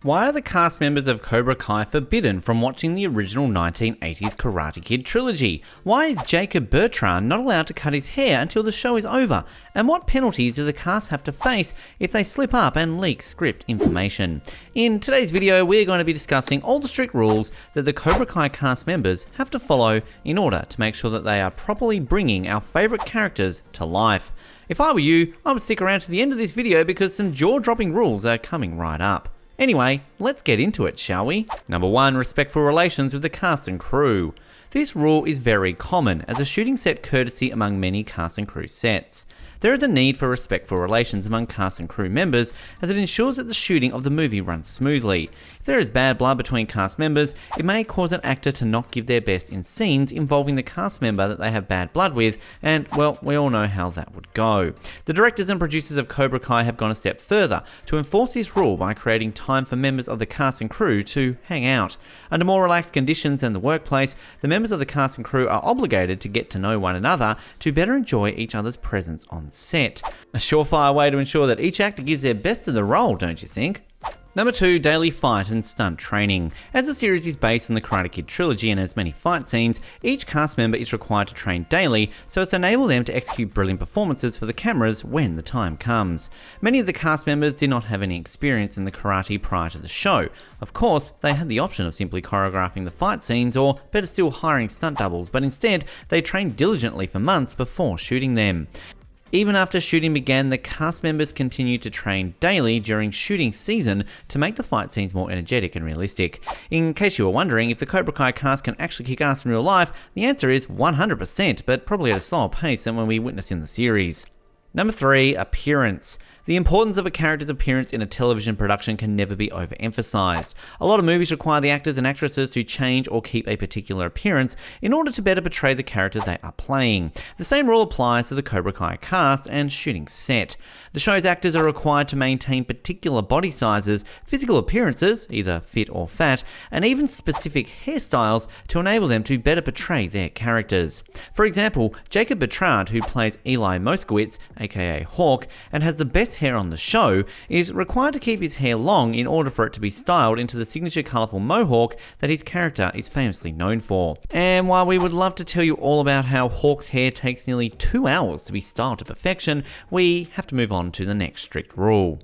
Why are the cast members of Cobra Kai forbidden from watching the original 1980s Karate Kid trilogy? Why is Jacob Betrant not allowed to cut his hair until the show is over? And what penalties do the cast have to face if they slip up and leak script information? In today's video, we're going to be discussing all the strict rules that the Cobra Kai cast members have to follow in order to make sure that they are properly bringing our favourite characters to life. If I were you, I would stick around to the end of this video because some jaw-dropping rules are coming right up. Anyway, let's get into it, shall we? Number 1, respectful relations with the cast and crew. This rule is very common as a shooting set courtesy among many cast and crew sets. There is a need for respectful relations among cast and crew members as it ensures that the shooting of the movie runs smoothly. If there is bad blood between cast members, it may cause an actor to not give their best in scenes involving the cast member that they have bad blood with, and well, we all know how that would go. The directors and producers of Cobra Kai have gone a step further to enforce this rule by creating time for members of the cast and crew to hang out. Under more relaxed conditions than the workplace, the members of the cast and crew are obligated to get to know one another to better enjoy each other's presence on set. A surefire way to ensure that each actor gives their best to the role, don't you think? Number 2, daily fight and stunt training. As the series is based on the Karate Kid trilogy and has many fight scenes, each cast member is required to train daily so as to enable them to execute brilliant performances for the cameras when the time comes. Many of the cast members did not have any experience in the karate prior to the show. Of course, they had the option of simply choreographing the fight scenes or better still hiring stunt doubles, but instead they trained diligently for months before shooting them. Even after shooting began, the cast members continued to train daily during shooting season to make the fight scenes more energetic and realistic. In case you were wondering if the Cobra Kai cast can actually kick ass in real life, the answer is 100%, but probably at a slower pace than when we witness in the series. Number 3, appearance. The importance of a character's appearance in a television production can never be overemphasized. A lot of movies require the actors and actresses to change or keep a particular appearance in order to better portray the character they are playing. The same rule applies to the Cobra Kai cast and shooting set. The show's actors are required to maintain particular body sizes, physical appearances, either fit or fat, and even specific hairstyles to enable them to better portray their characters. For example, Jacob Betrant, who plays Eli Moskowitz, a.k.a. Hawk, and has the best hair on the show, is required to keep his hair long in order for it to be styled into the signature colourful mohawk that his character is famously known for. And while we would love to tell you all about how Hawk's hair takes nearly 2 hours to be styled to perfection, we have to move on to the next strict rule.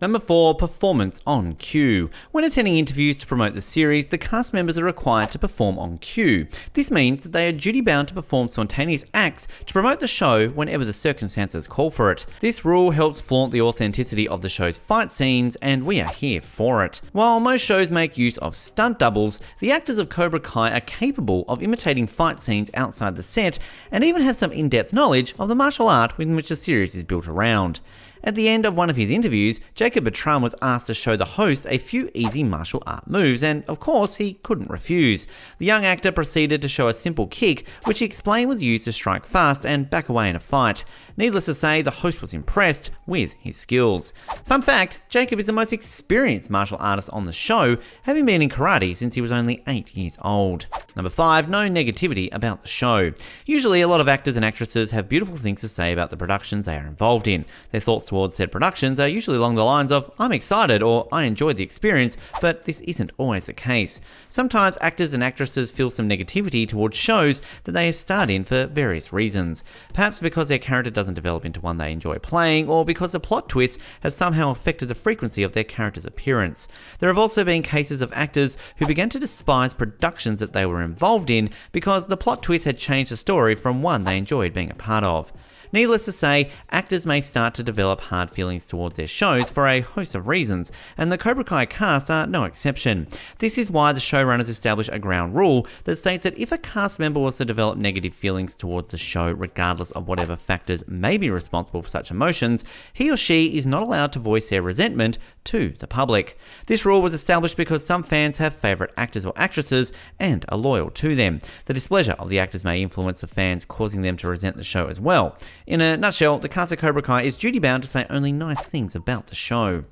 Number 4, performance on cue. When attending interviews to promote the series, the cast members are required to perform on cue. This means that they are duty-bound to perform spontaneous acts to promote the show whenever the circumstances call for it. This rule helps flaunt the authenticity of the show's fight scenes, and we are here for it. While most shows make use of stunt doubles, the actors of Cobra Kai are capable of imitating fight scenes outside the set, and even have some in-depth knowledge of the martial art in which the series is built around. At the end of one of his interviews, Jacob Betrant was asked to show the host a few easy martial art moves, and of course he couldn't refuse. The young actor proceeded to show a simple kick, which he explained was used to strike fast and back away in a fight. Needless to say, the host was impressed with his skills. Fun fact, Jacob is the most experienced martial artist on the show, having been in karate since he was only 8 years old. Number 5, no negativity about the show. Usually a lot of actors and actresses have beautiful things to say about the productions they are involved in. Their thoughts towards said productions are usually along the lines of, "I'm excited" or "I enjoyed the experience," but this isn't always the case. Sometimes actors and actresses feel some negativity towards shows that they have starred in for various reasons. Perhaps because their character doesn't develop into one they enjoy playing, or because the plot twists have somehow affected the frequency of their character's appearance. There have also been cases of actors who began to despise productions that they were involved in because the plot twist had changed the story from one they enjoyed being a part of. Needless to say, actors may start to develop hard feelings towards their shows for a host of reasons, and the Cobra Kai cast are no exception. This is why the showrunners establish a ground rule that states that if a cast member was to develop negative feelings towards the show regardless of whatever factors may be responsible for such emotions, he or she is not allowed to voice their resentment to the public. This rule was established because some fans have favourite actors or actresses and are loyal to them. The displeasure of the actors may influence the fans, causing them to resent the show as well. In a nutshell, the cast of Cobra Kai is duty-bound to say only nice things about the show.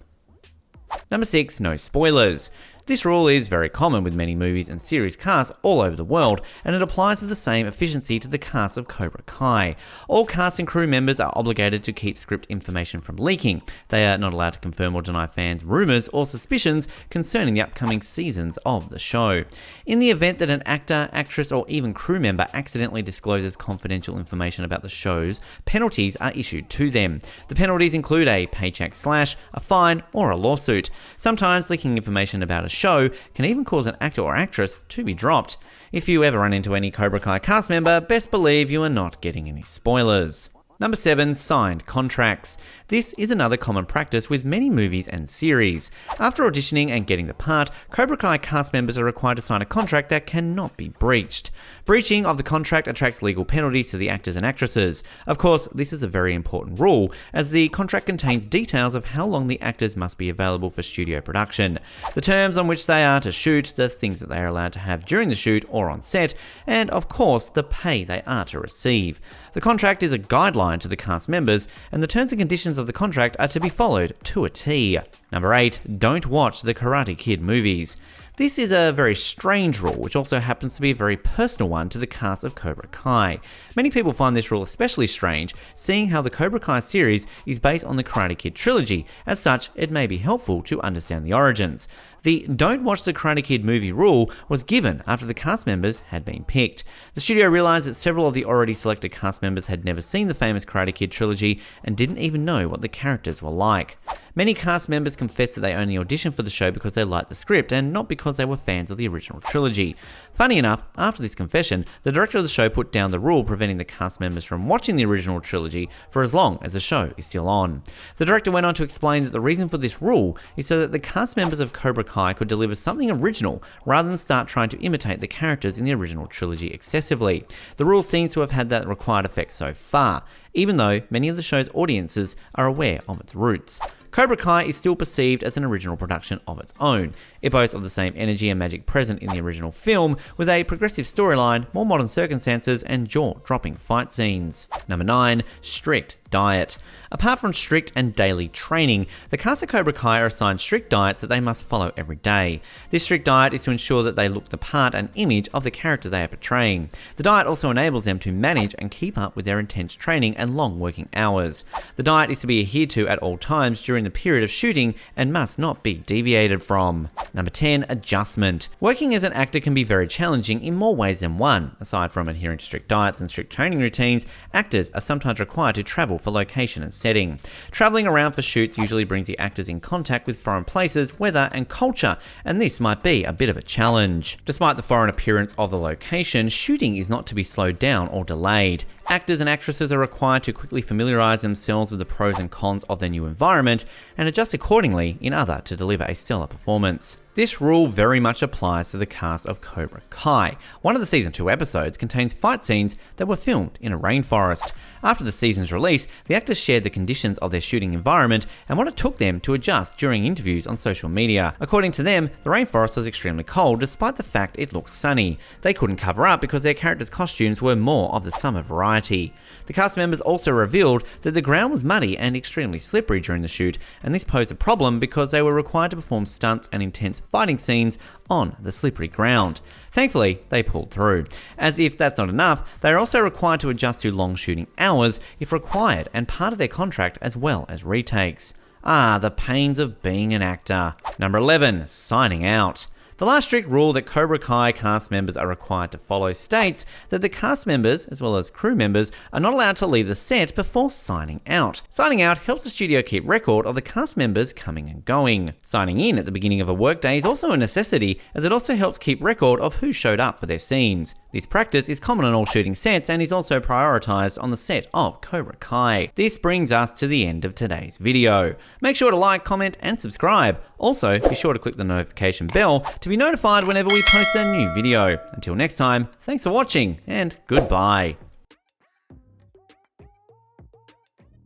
Number 6, no spoilers. This rule is very common with many movies and series casts all over the world, and it applies with the same efficiency to the cast of Cobra Kai. All cast and crew members are obligated to keep script information from leaking. They are not allowed to confirm or deny fans' rumours or suspicions concerning the upcoming seasons of the show. In the event that an actor, actress, or even crew member accidentally discloses confidential information about the shows, penalties are issued to them. The penalties include a paycheck slash, a fine, or a lawsuit. Sometimes leaking information about a show can even cause an actor or actress to be dropped. If you ever run into any Cobra Kai cast member, best believe you are not getting any spoilers. Number 7. Signed contracts. This is another common practice with many movies and series. After auditioning and getting the part, Cobra Kai cast members are required to sign a contract that cannot be breached. Breaching of the contract attracts legal penalties to the actors and actresses. Of course, this is a very important rule, as the contract contains details of how long the actors must be available for studio production, the terms on which they are to shoot, the things that they are allowed to have during the shoot or on set, and of course, the pay they are to receive. The contract is a guideline to the cast members, and the terms and conditions of the contract are to be followed to a T. Number 8. Don't watch the Karate Kid movies. This is a very strange rule, which also happens to be a very personal one to the cast of Cobra Kai. Many people find this rule especially strange, seeing how the Cobra Kai series is based on the Karate Kid trilogy. As such, it may be helpful to understand the origins. The Don't Watch the Karate Kid movie rule was given after the cast members had been picked. The studio realized that several of the already selected cast members had never seen the famous Karate Kid trilogy and didn't even know what the characters were like. Many cast members confessed that they only auditioned for the show because they liked the script and not because they were fans of the original trilogy. Funny enough, after this confession, the director of the show put down the rule preventing the cast members from watching the original trilogy for as long as the show is still on. The director went on to explain that the reason for this rule is so that the cast members of Cobra Kai could deliver something original rather than start trying to imitate the characters in the original trilogy excessively. The rule seems to have had that required effect so far, even though many of the show's audiences are aware of its roots. Cobra Kai is still perceived as an original production of its own. It boasts of the same energy and magic present in the original film, with a progressive storyline, more modern circumstances, and jaw-dropping fight scenes. Number 9. Strict diet. Apart from strict and daily training, the cast of Cobra Kai are assigned strict diets that they must follow every day. This strict diet is to ensure that they look the part and image of the character they are portraying. The diet also enables them to manage and keep up with their intense training and long working hours. The diet is to be adhered to at all times during the period of shooting and must not be deviated from. Number 10. Adjustment. Working as an actor can be very challenging in more ways than one. Aside from adhering to strict diets and strict training routines, actors are sometimes required to travel for location and setting. Traveling around for shoots usually brings the actors in contact with foreign places, weather, and culture, and this might be a bit of a challenge. Despite the foreign appearance of the location, shooting is not to be slowed down or delayed. Actors and actresses are required to quickly familiarize themselves with the pros and cons of their new environment and adjust accordingly in order to deliver a stellar performance. This rule very much applies to the cast of Cobra Kai. One of the season 2 episodes contains fight scenes that were filmed in a rainforest. After the season's release, the actors shared the conditions of their shooting environment and what it took them to adjust during interviews on social media. According to them, the rainforest was extremely cold despite the fact it looked sunny. They couldn't cover up because their characters' costumes were more of the summer variety. The cast members also revealed that the ground was muddy and extremely slippery during the shoot, and this posed a problem because they were required to perform stunts and intense fighting scenes on the slippery ground. Thankfully, they pulled through. As if that's not enough, they are also required to adjust to long shooting hours if required and part of their contract as well as retakes. Ah, the pains of being an actor. Number 11. Signing out. The last strict rule that Cobra Kai cast members are required to follow states that the cast members, as well as crew members, are not allowed to leave the set before signing out. Signing out helps the studio keep record of the cast members coming and going. Signing in at the beginning of a workday is also a necessity, as it also helps keep record of who showed up for their scenes. This practice is common on all shooting sets and is also prioritized on the set of Cobra Kai. This brings us to the end of today's video. Make sure to like, comment, and subscribe. Also, be sure to click the notification bell to be notified whenever we post a new video. Until next time, thanks for watching and goodbye.